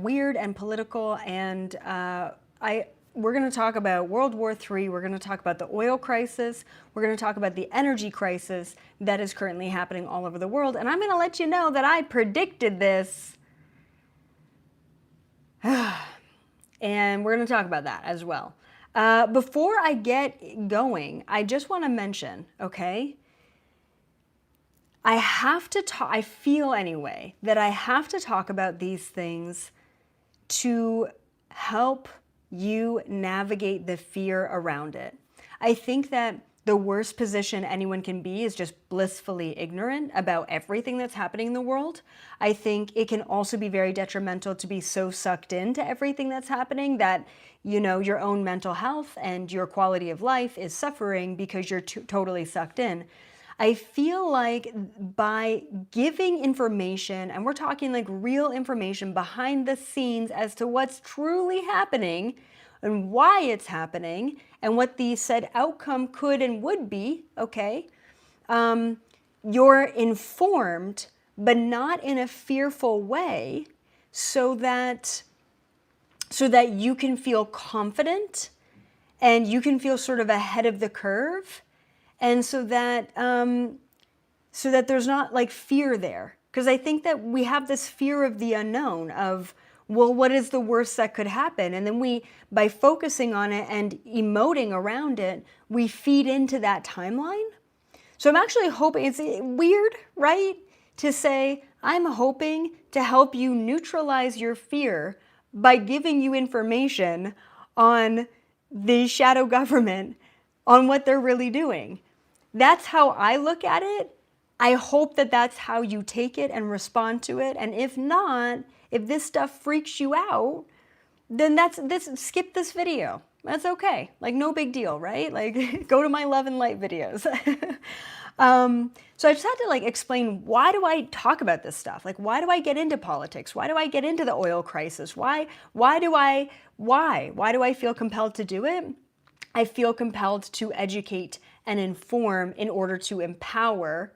weird and political, and we're going to talk about World War III, we're going to talk about the oil crisis, we're going to talk about the energy crisis that is currently happening all over the world, and I'm going to let you know that I predicted this. And we're going to talk about that as well. Before I get going, I just want to mention, okay, I feel anyway, that I have to talk about these things to help you navigate the fear around it. I think that the worst position anyone can be is just blissfully ignorant about everything that's happening in the world. I think it can also be very detrimental to be so sucked into everything that's happening that, you know, your own mental health and your quality of life is suffering because you're totally sucked in. I feel like by giving information, and we're talking like real information behind the scenes as to what's truly happening and why it's happening and what the said outcome could and would be, okay, you're informed, but not in a fearful way, so that you can feel confident and you can feel sort of ahead of the curve. And so that there's not like fear there. Because I think that we have this fear of the unknown of, well, what is the worst that could happen? And then by focusing on it and emoting around it, we feed into that timeline. So I'm actually hoping, it's weird, right? To say, I'm hoping to help you neutralize your fear by giving you information on the shadow government, on what they're really doing. That's how I look at it. I hope that that's how you take it and respond to it. And if not, if this stuff freaks you out, then skip this video. That's okay. Like, no big deal, right? Like, go to my love and light videos. So I just had to like explain, why do I talk about this stuff? Like, why do I get into politics? Why do I get into the oil crisis? Why do I feel compelled to do it? I feel compelled to educate and inform in order to empower,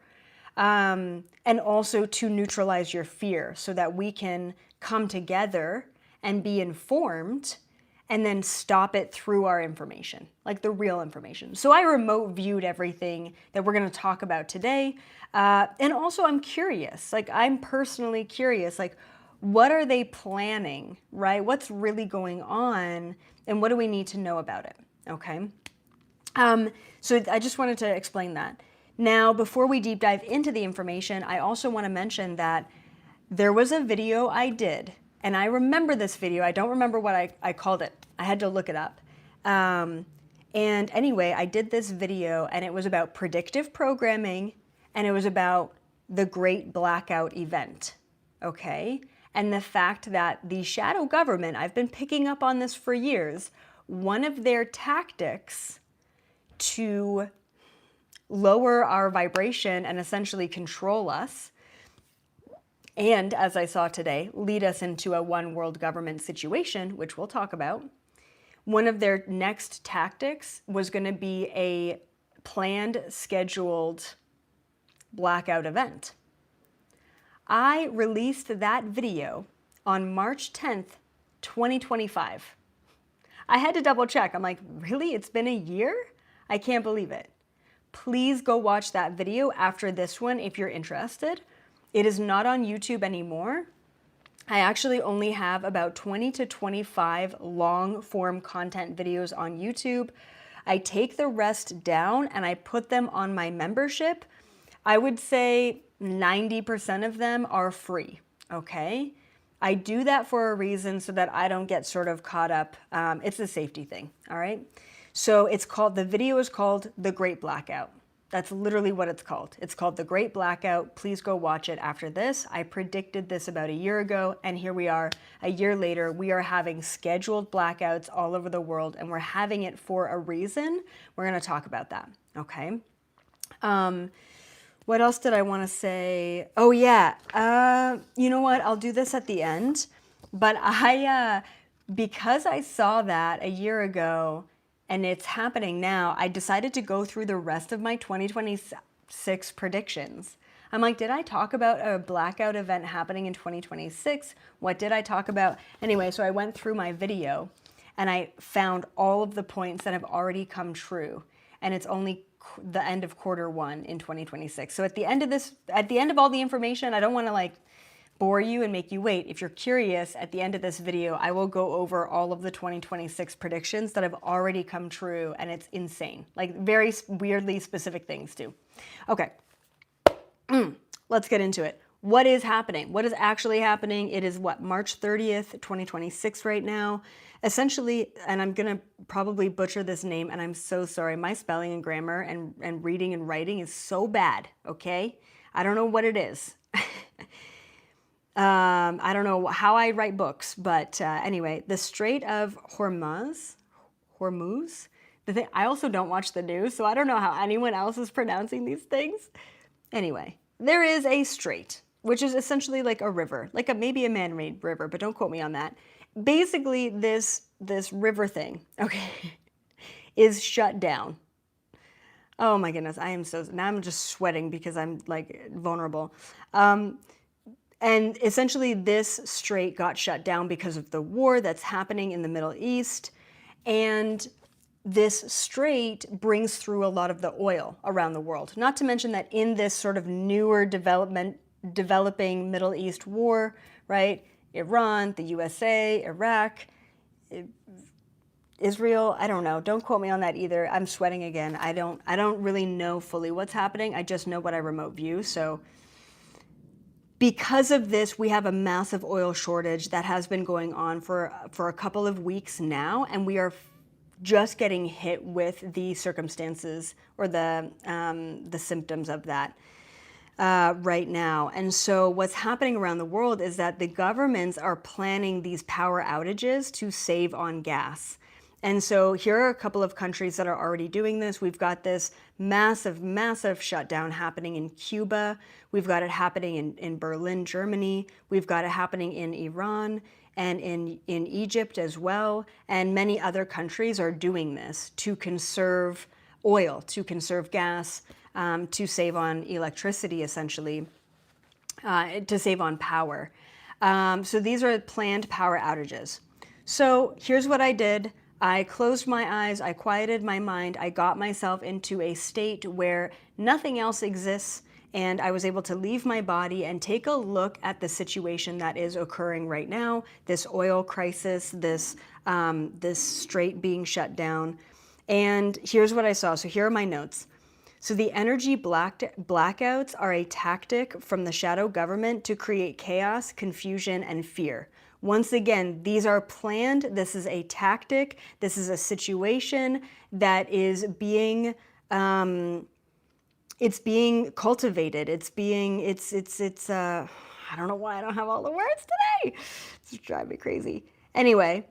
and also to neutralize your fear so that we can come together and be informed and then stop it through our information, like the real information. So I remote viewed everything that we're going to talk about today. And also I'm curious, like I'm personally curious, like what are they planning, right? What's really going on and what do we need to know about it? Okay. So I just wanted to explain that. Now, before we deep dive into the information, I also want to mention that there was a video I did, and I remember this video. I don't remember what I called it. I had to look it up. And anyway, I did this video, and it was about predictive programming, and it was about the Great Blackout event, okay? And the fact that the shadow government, I've been picking up on this for years, one of their tactics to lower our vibration and essentially control us, and as I saw today, lead us into a one world government situation, which we'll talk about. One of their next tactics was going to be a planned, scheduled blackout event. I released that video on March 10th, 2025. I had to double check. I'm like, really? It's been a year? I can't believe it. Please go watch that video after this one if you're interested. It is not on YouTube anymore. I actually only have about 20 to 25 long form content videos on YouTube. I take the rest down and I put them on my membership. I would say 90% of them are free, okay? I do that for a reason so that I don't get sort of caught up. It's a safety thing, all right? So the video is called The Great Blackout. That's literally what it's called. It's called The Great Blackout. Please go watch it after this. I predicted this about a year ago, and here we are a year later. We are having scheduled blackouts all over the world, and we're having it for a reason. We're gonna talk about that, okay? What else did I wanna say? Oh yeah, you know what? I'll do this at the end, but because I saw that a year ago, and it's happening now, I decided to go through the rest of my 2026 predictions. I'm like, did I talk about a blackout event happening in 2026? What did I talk about? Anyway, so I went through my video and I found all of the points that have already come true. And it's only the end of Q1 in 2026. So at the end of this, at the end of all the information, I don't want to like bore you and make you wait. If you're curious, at the end of this video, I will go over all of the 2026 predictions that have already come true, and it's insane. Like very weirdly specific things too. Okay, let's get into it. What is happening? What is actually happening? It is what, March 30th, 2026 right now. Essentially, and I'm gonna probably butcher this name, and I'm so sorry. My spelling and grammar and reading and writing is so bad, okay? I don't know what it is. I don't know how I write books, but anyway, the Strait of Hormuz, the thing, I also don't watch the news, so I don't know how anyone else is pronouncing these things. Anyway, there is a strait, which is essentially like a river, like maybe a man-made river, but don't quote me on that. Basically, this river thing, okay, is shut down. Oh my goodness, now I'm just sweating because I'm like vulnerable. And essentially this strait got shut down because of the war that's happening in the Middle East. And this strait brings through a lot of the oil around the world. Not to mention that in this sort of newer developing Middle East war, right? Iran, the USA, Iraq, Israel, I don't know. Don't quote me on that either. I'm sweating again. I don't really know fully what's happening. I just know what I remote view. So because of this, we have a massive oil shortage that has been going on for a couple of weeks now, and we are just getting hit with the circumstances or the symptoms of that right now. And so what's happening around the world is that the governments are planning these power outages to save on gas. And so here are a couple of countries that are already doing this. We've got this massive shutdown happening in Cuba. We've got it happening in Berlin, Germany. We've got it happening in Iran and in Egypt as well. And many other countries are doing this to conserve oil, to conserve gas, to save on electricity, essentially, to save on power. So these are planned power outages. So here's what I did. I closed my eyes, I quieted my mind, I got myself into a state where nothing else exists, and I was able to leave my body and take a look at the situation that is occurring right now, this oil crisis, this strait being shut down. And here's what I saw. So here are my notes. So the energy blackouts are a tactic from the shadow government to create chaos, confusion, and fear. Once again, these are planned. This is a tactic. This is a situation that is being, it's being cultivated. It's I don't know why I don't have all the words today. It's driving me crazy. Anyway,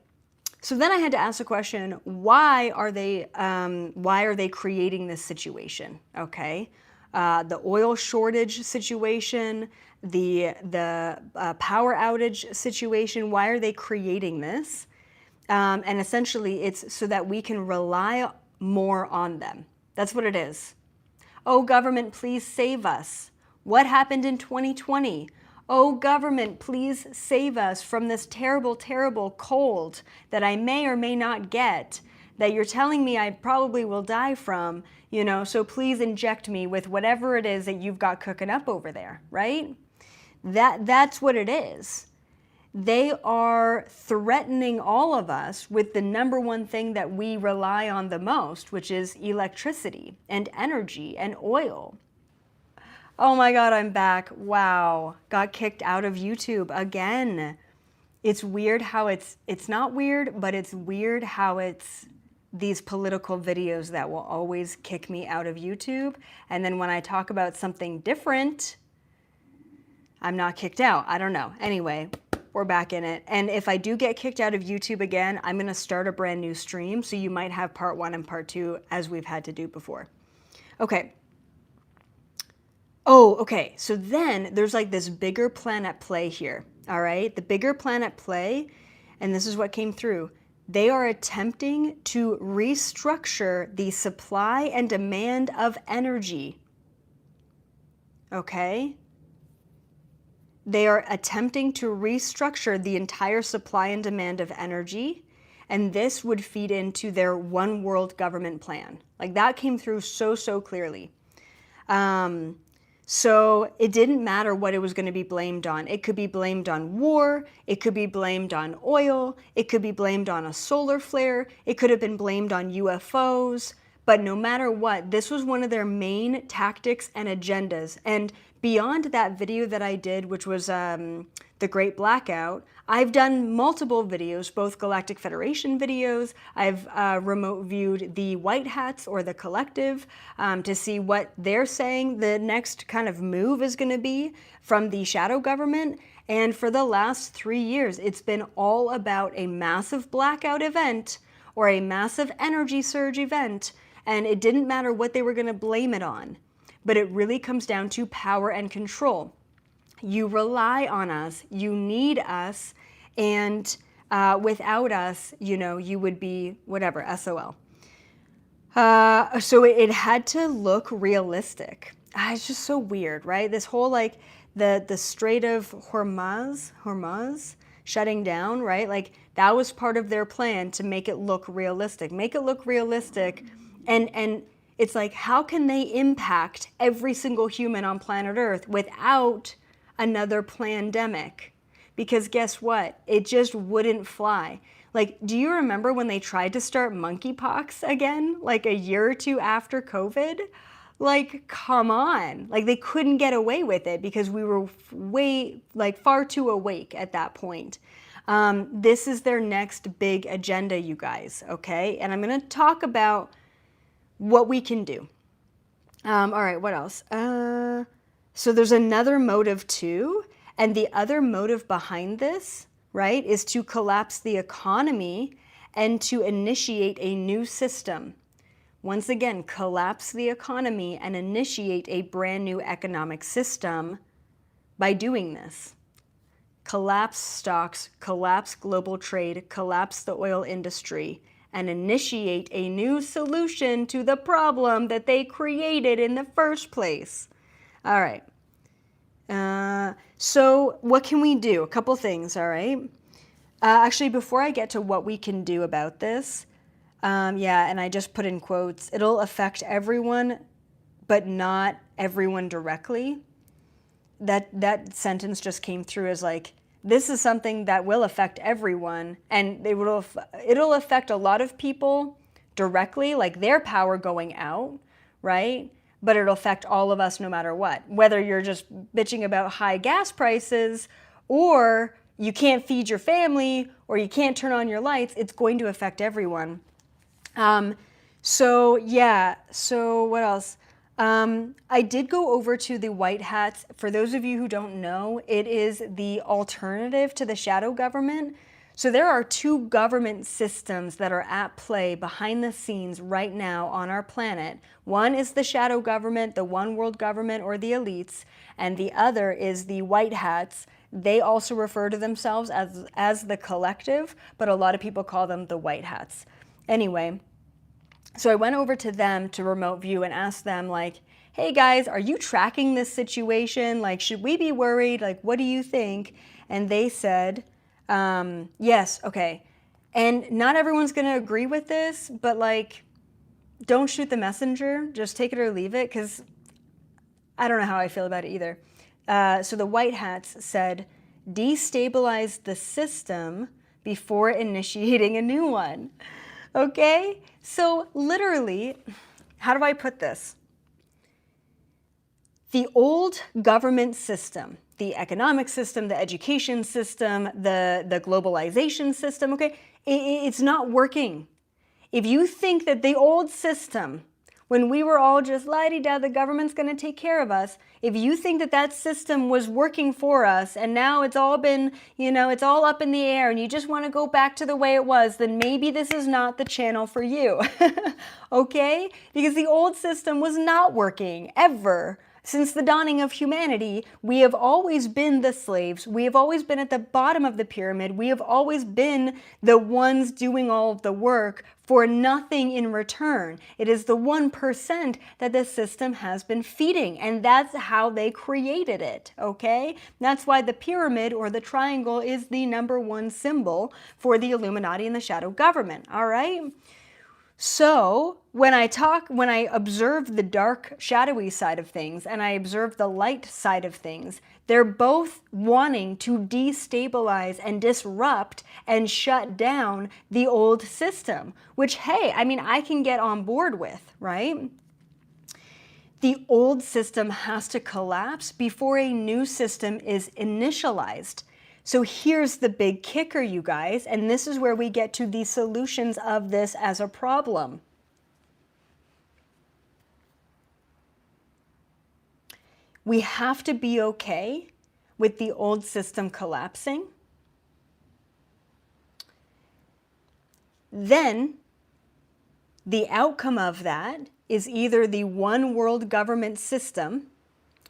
so then I had to ask the question, why are they creating this situation? Okay. The oil shortage situation, the power outage situation, why are they creating this? And essentially it's so that we can rely more on them. That's what it is. Oh, government, please save us. What happened in 2020? Oh, government, please save us from this terrible, terrible cold that I may or may not get, that you're telling me I probably will die from, so please inject me with whatever it is that you've got cooking up over there, right? That's what it is. They are threatening all of us with the number one thing that we rely on the most, which is electricity and energy and oil. Oh my God, I'm back. Wow. Got kicked out of YouTube again. It's weird how it's not weird, but it's weird how it's these political videos that will always kick me out of YouTube. And then when I talk about something different, I'm not kicked out. I don't know. Anyway, we're back in it. And if I do get kicked out of YouTube again, I'm going to start a brand new stream. So you might have part 1 and part 2 as we've had to do before. Okay. Oh, okay. So then there's like this bigger plan at play here. All right. The bigger plan at play, and this is what came through. They are attempting to restructure the supply and demand of energy. okay? They are attempting to restructure the entire supply and demand of energy, and this would feed into their one world government plan. Like that came through so clearly. So it didn't matter what it was going to be blamed on. It could be blamed on war, it could be blamed on oil, it could be blamed on a solar flare, it could have been blamed on UFOs, but no matter what, this was one of their main tactics and agendas. And beyond that video that I did, which was the Great Blackout, I've done multiple videos, both Galactic Federation videos. I've remote viewed the White Hats or the Collective to see what they're saying the next kind of move is going to be from the shadow government. And for the last 3 years, it's been all about a massive blackout event or a massive energy surge event. And it didn't matter what they were going to blame it on. But it really comes down to power and control. You rely on us, you need us, and without us, you know, you would be whatever, SOL. So it had to look realistic. It's just so weird, right? This whole like the Strait of Hormuz shutting down, right? Like that was part of their plan to make it look realistic. Make it look realistic, and it's like, how can they impact every single human on planet Earth without another pandemic? Because guess what? It just wouldn't fly. Like, do you remember when they tried to start monkeypox again, like a year or two after COVID? Like, come on. Like, they couldn't get away with it because we were far too awake at that point. This is their next big agenda, you guys, okay? And I'm going to talk about what we can do. All right, what else? So there's another motive too, and the other motive behind this, right, is to collapse the economy and to initiate a new system. Once again, collapse the economy and initiate a brand new economic system by doing this. Collapse stocks, collapse global trade, collapse the oil industry, and initiate a new solution to the problem that they created in the first place. All right. So what can we do? A couple things, all right? Actually, before I get to what we can do about this, yeah, and I just put in quotes, it'll affect everyone, but not everyone directly. That sentence just came through as like, this is something that will affect everyone, and it'll affect a lot of people directly, like their power going out, right? But it'll affect all of us no matter what. Whether you're just bitching about high gas prices, or you can't feed your family, or you can't turn on your lights, it's going to affect everyone. So yeah, so what else? I did go over to the White Hats. For those of you who don't know, it is the alternative to the shadow government. So there are two government systems that are at play behind the scenes right now on our planet. One is the shadow government, the one world government, or the elites, and the other is the White Hats. They also refer to themselves as the collective, but a lot of people call them the White Hats. Anyway, so I went over to them to remote view and asked them like, hey guys, are you tracking this situation? Like, should we be worried? Like, what do you think? And they said, yes, okay. And not everyone's gonna agree with this, but like, don't shoot the messenger, just take it or leave it, because I don't know how I feel about it either. So the White Hats said, destabilize the system before initiating a new one. Okay? So literally, how do I put this? The old government system, the economic system, the education system, the globalization system, okay, it's not working. If you think that the old system, when we were all just la-di-da, the government's going to take care of us, if you think that that system was working for us and now it's all been, you know, it's all up in the air and you just want to go back to the way it was, then maybe this is not the channel for you, okay? Because the old system was not working, ever. Since the dawning of humanity, we have always been the slaves. We have always been at the bottom of the pyramid. We have always been the ones doing all of the work for nothing in return. It is the 1% that the system has been feeding, and that's how they created it, okay? That's why the pyramid or the triangle is the #1 symbol for the Illuminati and the shadow government, all right? So when I observe the dark, shadowy side of things and I observe the light side of things, they're both wanting to destabilize and disrupt and shut down the old system, which, hey, I mean, I can get on board with, right? The old system has to collapse before a new system is initialized. So here's the big kicker, you guys, and this is where we get to the solutions of this as a problem. We have to be okay with the old system collapsing. Then the outcome of that is either the one world government system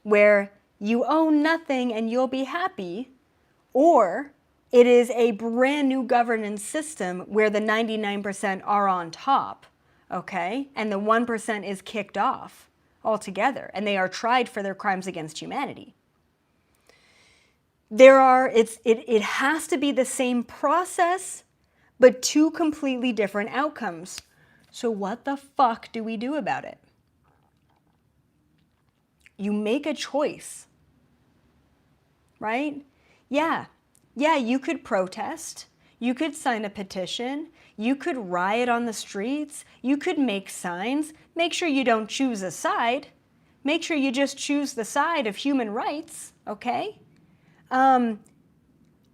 where you own nothing and you'll be happy, or it is a brand new governance system where the 99% are on top, okay? And the 1% is kicked off altogether, and they are tried for their crimes against humanity. It has to be the same process, but two completely different outcomes. So what the fuck do we do about it? You make a choice, right? Yeah, you could protest, you could sign a petition, you could riot on the streets, you could make signs. Make sure you don't choose a side. Make sure you just choose the side of human rights, okay? No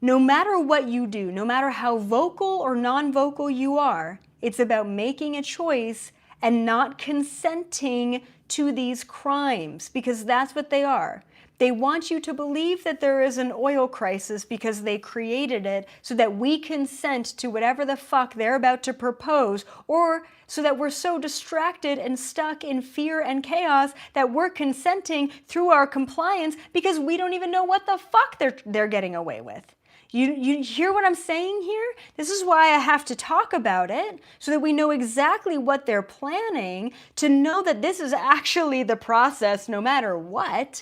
matter what you do, no matter how vocal or non-vocal you are, it's about making a choice and not consenting to these crimes, because that's what they are. They want you to believe that there is an oil crisis because they created it so that we consent to whatever the fuck they're about to propose, or so that we're so distracted and stuck in fear and chaos that we're consenting through our compliance because we don't even know what the fuck they're getting away with. You hear what I'm saying here? This is why I have to talk about it, so that we know exactly what they're planning, to know that this is actually the process no matter what,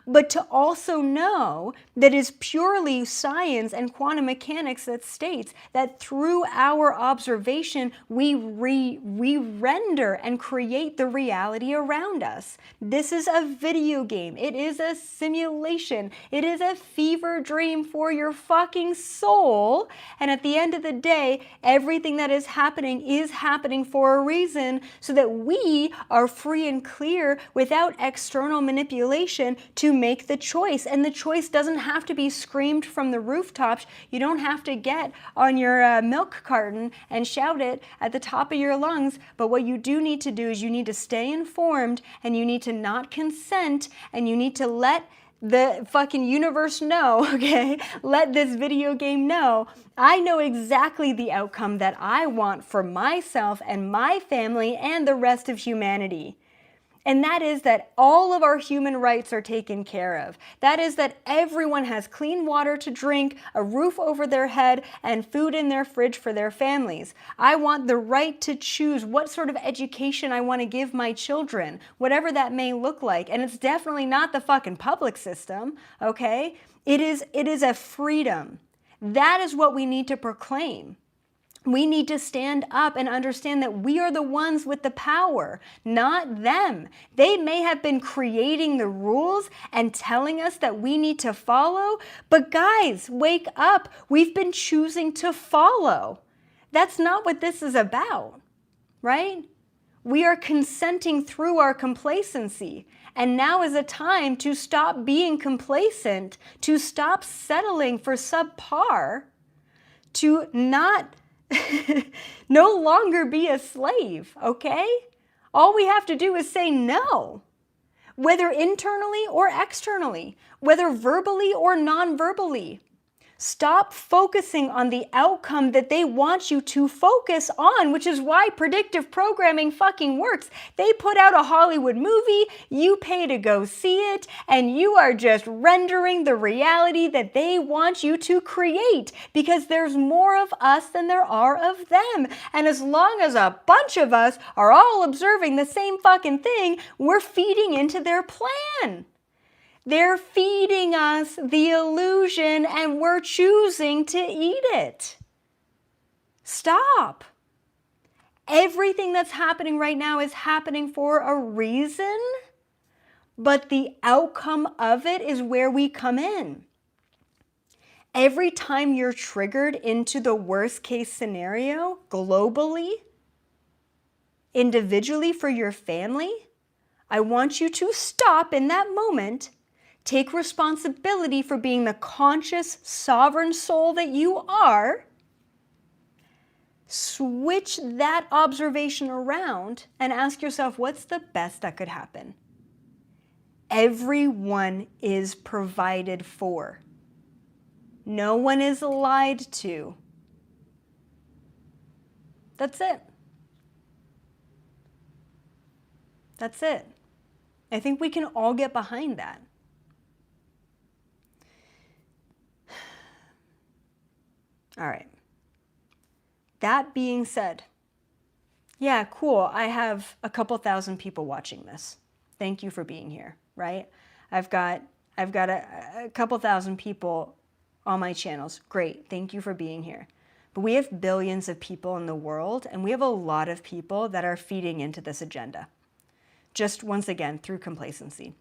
but to also know that it's purely science and quantum mechanics that states that through our observation, we render and create the reality around us. This is a video game. It is a simulation. It is a fever dream for your fucking soul. And at the end of the day, everything that is happening for a reason, so that we are free and clear without external manipulation to make the choice. And the choice doesn't have to be screamed from the rooftops. You don't have to get on your milk carton and shout it at the top of your lungs. But what you do need to do is you need to stay informed, and you need to not consent, and you need to let the fucking universe know, okay? Let this video game know. I know exactly the outcome that I want for myself and my family and the rest of humanity. And that is that all of our human rights are taken care of. That is that everyone has clean water to drink, a roof over their head, and food in their fridge for their families. I want the right to choose what sort of education I want to give my children, whatever that may look like. And it's definitely not the fucking public system, okay? It is a freedom. That is what we need to proclaim. We need to stand up and understand that we are the ones with the power, not them. They may have been creating the rules and telling us that we need to follow, but guys, wake up. We've been choosing to follow. That's not what this is about, right? We are consenting through our complacency. And now is a time to stop being complacent, to stop settling for subpar, to not no longer be a slave, okay? All we have to do is say no, whether internally or externally, whether verbally or non-verbally. Stop focusing on the outcome that they want you to focus on, which is why predictive programming fucking works. They put out a Hollywood movie, you pay to go see it, and you are just rendering the reality that they want you to create, because there's more of us than there are of them. And as long as a bunch of us are all observing the same fucking thing, we're feeding into their plan. They're feeding us the illusion and we're choosing to eat it. Stop. Everything that's happening right now is happening for a reason, but the outcome of it is where we come in. Every time you're triggered into the worst case scenario, globally, individually for your family, I want you to stop in that moment. Take responsibility for being the conscious, sovereign soul that you are. Switch that observation around and ask yourself, what's the best that could happen? Everyone is provided for. No one is lied to. That's it. That's it. I think we can all get behind that. All right. That being said, yeah, cool. I have a couple thousand people watching this. Thank you for being here, right? I've got a couple thousand people on my channels. Great. Thank you for being here. But we have billions of people in the world, and we have a lot of people that are feeding into this agenda. Just once again, through complacency.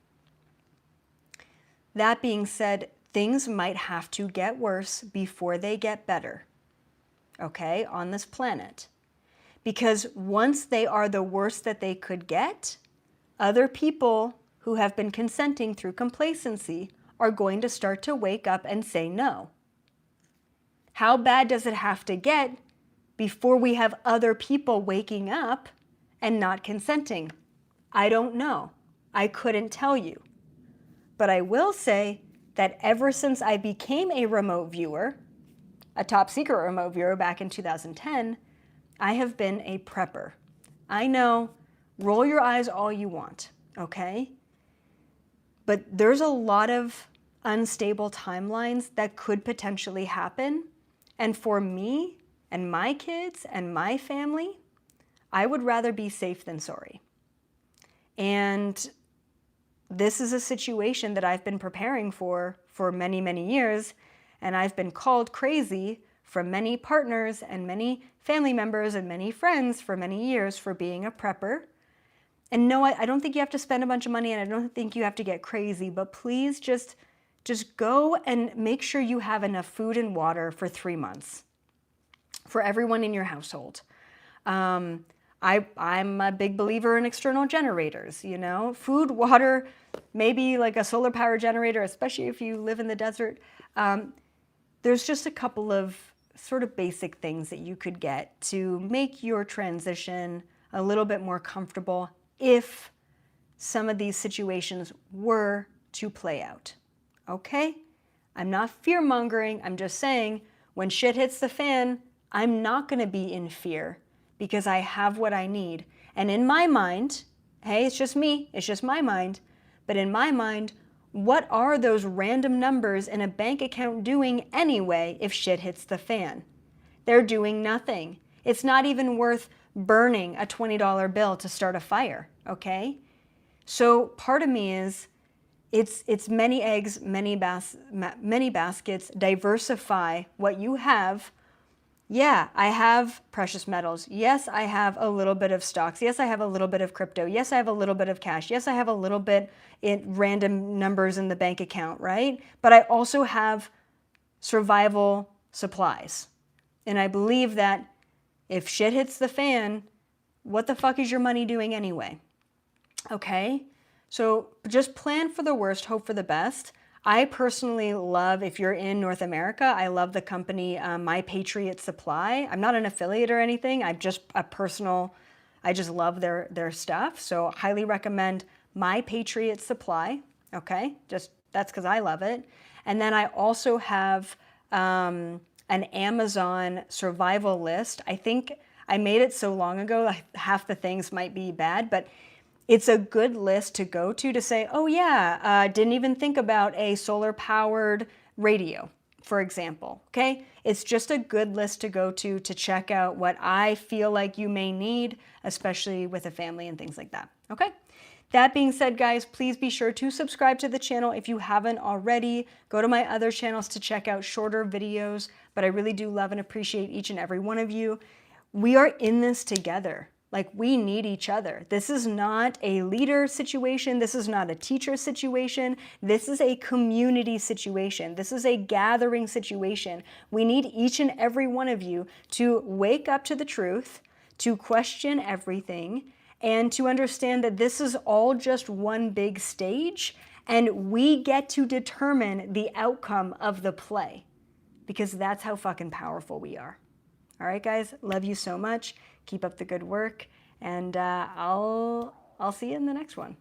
That being said, things might have to get worse before they get better, okay, on this planet. Because once they are the worst that they could get, other people who have been consenting through complacency are going to start to wake up and say no. How bad does it have to get before we have other people waking up and not consenting? I don't know. I couldn't tell you. But I will say that ever since I became a remote viewer, a top secret remote viewer back in 2010, I have been a prepper. I know, roll your eyes all you want, okay? But there's a lot of unstable timelines that could potentially happen. And for me and my kids and my family, I would rather be safe than sorry. And this is a situation that I've been preparing for many, many years, and I've been called crazy from many partners and many family members and many friends for many years for being a prepper. And no, I don't think you have to spend a bunch of money, and I don't think you have to get crazy, but please just go and make sure you have enough food and water for 3 months for everyone in your household. I'm a big believer in external generators, you know, food, water, maybe like a solar power generator, especially if you live in the desert. There's just a couple of sort of basic things that you could get to make your transition a little bit more comfortable if some of these situations were to play out. Okay? I'm not fear-mongering. I'm just saying when shit hits the fan, I'm not going to be in fear because I have what I need. And in my mind, hey, it's just me, it's just my mind, but in my mind, what are those random numbers in a bank account doing anyway if shit hits the fan? They're doing nothing. It's not even worth burning a $20 bill to start a fire, okay? So part of me is, it's many eggs, many baskets, diversify what you have. Yeah, I have precious metals. Yes, I have a little bit of stocks. Yes, I have a little bit of crypto. Yes, I have a little bit of cash. Yes, I have a little bit in random numbers in the bank account, right? But I also have survival supplies. And I believe that if shit hits the fan, what the fuck is your money doing anyway? Okay? So just plan for the worst, hope for the best. I personally love, if you're in North America, I love the company My Patriot Supply. I'm not an affiliate or anything. I'm just a personal, I just love their stuff. So highly recommend My Patriot Supply. Okay, just that's because I love it. And then I also have an Amazon survival list. I think I made it so long ago, half the things might be bad, but it's a good list to go to say, oh yeah, didn't even think about a solar powered radio, for example, okay? It's just a good list to go to check out what I feel like you may need, especially with a family and things like that, okay? That being said, guys, please be sure to subscribe to the channel if you haven't already. Go to my other channels to check out shorter videos, but I really do love and appreciate each and every one of you. We are in this together. Like, we need each other. This is not a leader situation. This is not a teacher situation. This is a community situation. This is a gathering situation. We need each and every one of you to wake up to the truth, to question everything, and to understand that this is all just one big stage, and we get to determine the outcome of the play, because that's how fucking powerful we are. All right, guys, love you so much. Keep up the good work, and I'll see you in the next one.